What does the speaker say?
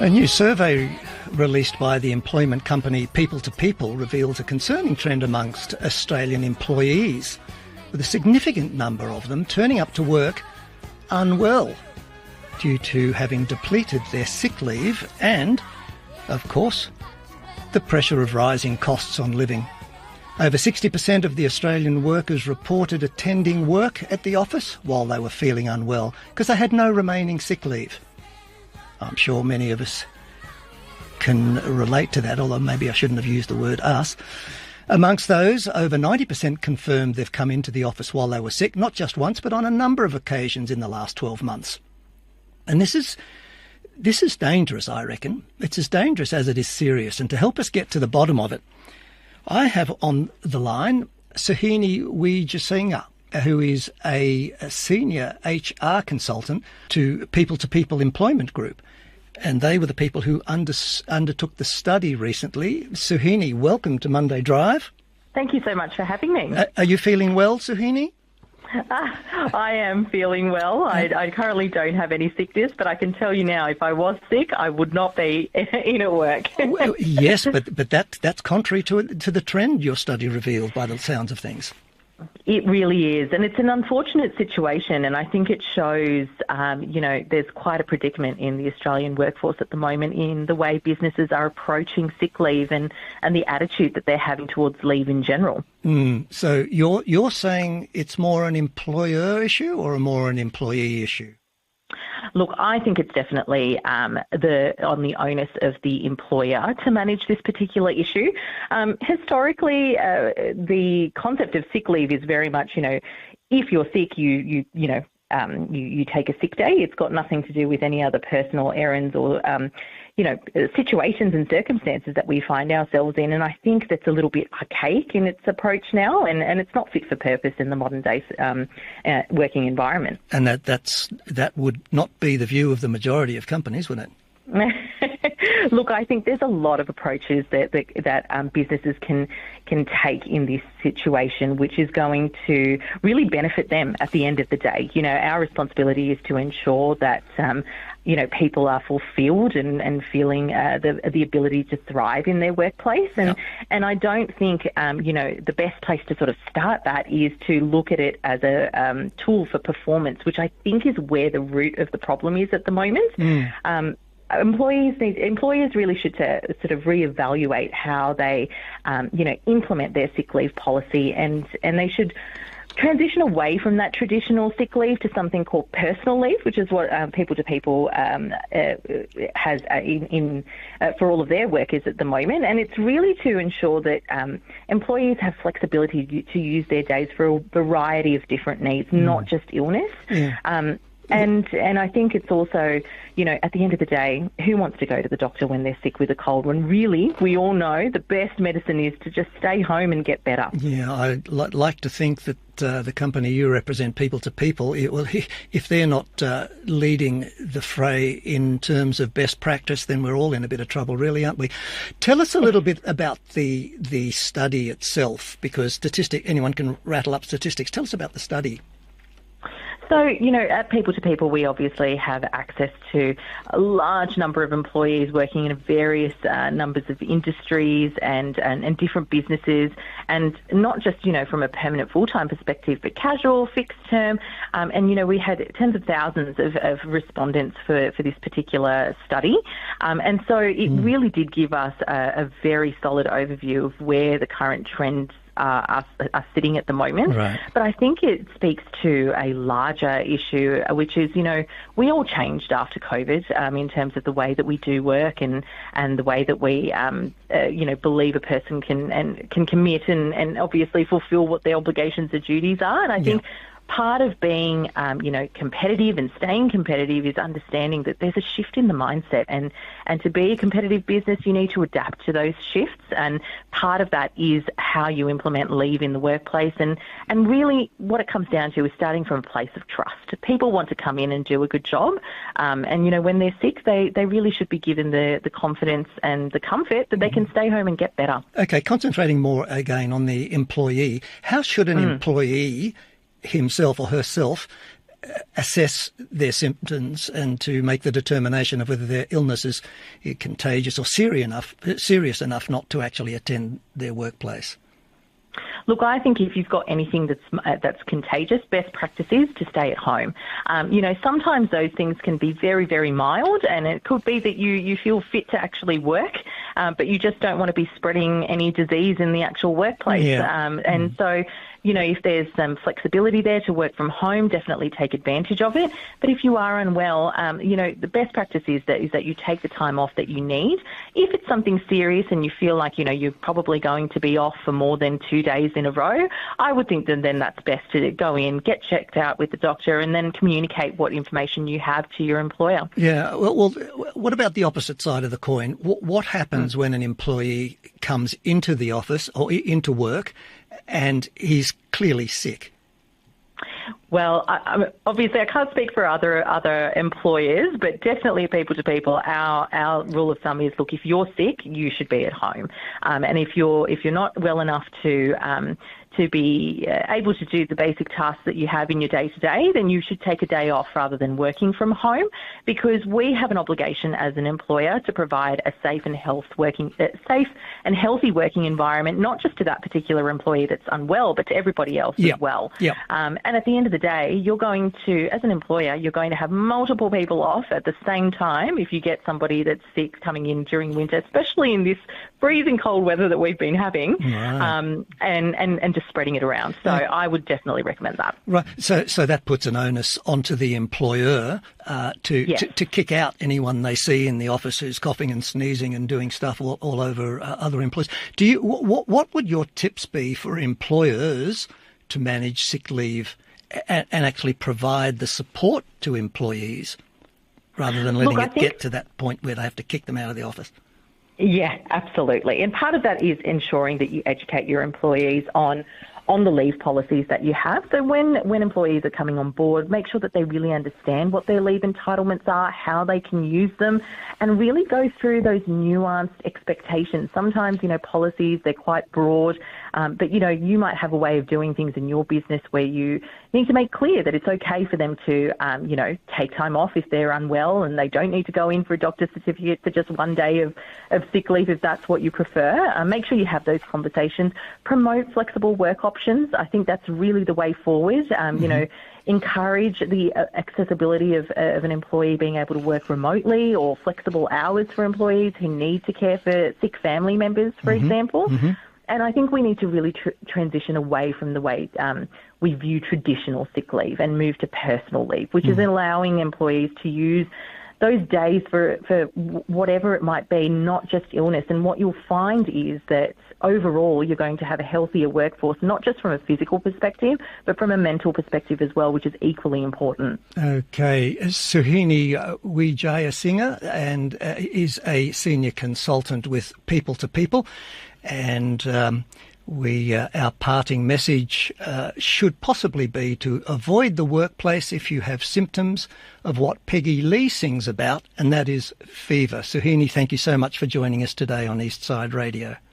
A new survey released by the employment company People2people reveals a concerning trend amongst Australian employees, with a significant number of them turning up to work unwell due to having depleted their sick leave and, of course, the pressure of rising costs on living. Over 60% of the Australian workers reported attending work at the office while they were feeling unwell because they had no remaining sick leave. I'm sure many of us can relate to that, although maybe I shouldn't have used the word us. Amongst those, over 90% confirmed they've come into the office while they were sick, not just once, but on a number of occasions in the last 12 months. And this is dangerous, I reckon. It's as dangerous as it is serious. And to help us get to the bottom of it, I have on the line Suhini Wijasinha, who is a senior HR consultant to People2people Employment Group. And they were the people who undertook the study recently. Suhini, welcome to Monday Drive. Thank you so much for having me. Are you feeling well, Suhini? I am feeling well. I currently don't have any sickness, but I can tell you now, if I was sick, I would not be in at work. Well, yes, but that's contrary to the trend your study revealed by the sounds of things. It really is, and it's an unfortunate situation, and I think it shows, there's quite a predicament in the Australian workforce at the moment in the way businesses are approaching sick leave and the attitude that they're having towards leave in general. So you're saying it's more an employer issue or more an employee issue? Look, I think it's definitely on the onus of the employer to manage this particular issue. Historically, the concept of sick leave is very much, if you're sick, you take a sick day. It's got nothing to do with any other personal errands or, situations and circumstances that we find ourselves in. And I think that's a little bit archaic in its approach now, and it's not fit for purpose in the modern day working environment. And that would not be the view of the majority of companies, would it? Look, I think there's a lot of approaches that businesses can take in this situation, which is going to really benefit them at the end of the day. Our responsibility is to ensure that people are fulfilled and feeling the ability to thrive in their workplace. And I don't think, the best place to sort of start that is to look at it as a tool for performance, which I think is where the root of the problem is at the moment. Employers really should sort of reevaluate how they, implement their sick leave policy, and they should transition away from that traditional sick leave to something called personal leave, which is what People2people has for all of their workers at the moment. And it's really to ensure that employees have flexibility to use their days for a variety of different needs, not just illness. Yeah. And I think it's also, at the end of the day, who wants to go to the doctor when they're sick with a cold? When really, we all know the best medicine is to just stay home and get better. Yeah, I'd like to think that the company you represent, People2people, if they're not leading the fray in terms of best practice, then we're all in a bit of trouble, really, aren't we? Tell us a little bit about the study itself, because anyone can rattle up statistics. Tell us about the study. So, at People2people, we obviously have access to a large number of employees working in various numbers of industries and different businesses, and not just, from a permanent full-time perspective, but casual, fixed term. And, we had tens of thousands of respondents for this particular study. And so it really did give us a very solid overview of where the current trends are sitting at the moment. Right. But I think it speaks to a larger issue, which is, we all changed after COVID in terms of the way that we do work and the way that we, believe a person can commit and obviously fulfill what their obligations and duties are. And I think part of being, competitive and staying competitive is understanding that there's a shift in the mindset, and to be a competitive business, you need to adapt to those shifts. And part of that is how you implement leave in the workplace. And really what it comes down to is starting from a place of trust. People want to come in and do a good job. And, when they're sick, they really should be given the confidence and the comfort that they can stay home and get better. Okay, concentrating more again on the employee. How should an employee himself or herself assess their symptoms and to make the determination of whether their illness is contagious or serious enough not to actually attend their workplace? Look, I think if you've got anything that's contagious, best practice is to stay at home. Sometimes those things can be very, very mild, and it could be that you feel fit to actually work, but you just don't want to be spreading any disease in the actual workplace. Yeah. So, if there's some flexibility there to work from home, definitely take advantage of it. But if you are unwell, the best practice is that you take the time off that you need. If it's something serious and you feel like, you're probably going to be off for more than 2 days in a row, I would think that then that's best to go in, get checked out with the doctor, and then communicate what information you have to your employer. Yeah. Well, what about the opposite side of the coin? What happens when an employee comes into the office or into work and he's clearly sick? Well, obviously I can't speak for other employers, but definitely people to people, our rule of thumb is, look, if you're sick, you should be at home. And if you're not well enough to be able to do the basic tasks that you have in your day-to-day, then you should take a day off rather than working from home, because we have an obligation as an employer to provide a safe and healthy working environment, not just to that particular employee that's unwell, but to everybody else as well. Yep. And at the end of the day, you're going to, as an employer, you're going to have multiple people off at the same time if you get somebody that's sick coming in during winter, especially in this freezing cold weather that we've been having, and just spreading it around. So I would definitely recommend that. Right. So that puts an onus onto the employer to kick out anyone they see in the office who's coughing and sneezing and doing stuff all over other employees. What would your tips be for employers to manage sick leave and actually provide the support to employees rather than letting it get to that point where they have to kick them out of the office? Yeah, absolutely. And part of that is ensuring that you educate your employees on the leave policies that you have. So when employees are coming on board, make sure that they really understand what their leave entitlements are, how they can use them, and really go through those nuanced expectations. Sometimes, policies, they're quite broad, but, you might have a way of doing things in your business where you need to make clear that it's okay for them to, take time off if they're unwell, and they don't need to go in for a doctor's certificate for just 1 day of sick leave if that's what you prefer. Make sure you have those conversations. Promote flexible work options. I think that's really the way forward. Encourage the accessibility of an employee being able to work remotely, or flexible hours for employees who need to care for sick family members, for example. And I think we need to really transition away from the way we view traditional sick leave and move to personal leave, which is allowing employees to use those days for whatever it might be, not just illness. And what you'll find is that overall you're going to have a healthier workforce, not just from a physical perspective, but from a mental perspective as well, which is equally important. Okay. Suhini Wijayasinghe and is a senior consultant with People to People. And our parting message should possibly be to avoid the workplace if you have symptoms of what Peggy Lee sings about, and that is fever. Suhini, thank you so much for joining us today on Eastside Radio.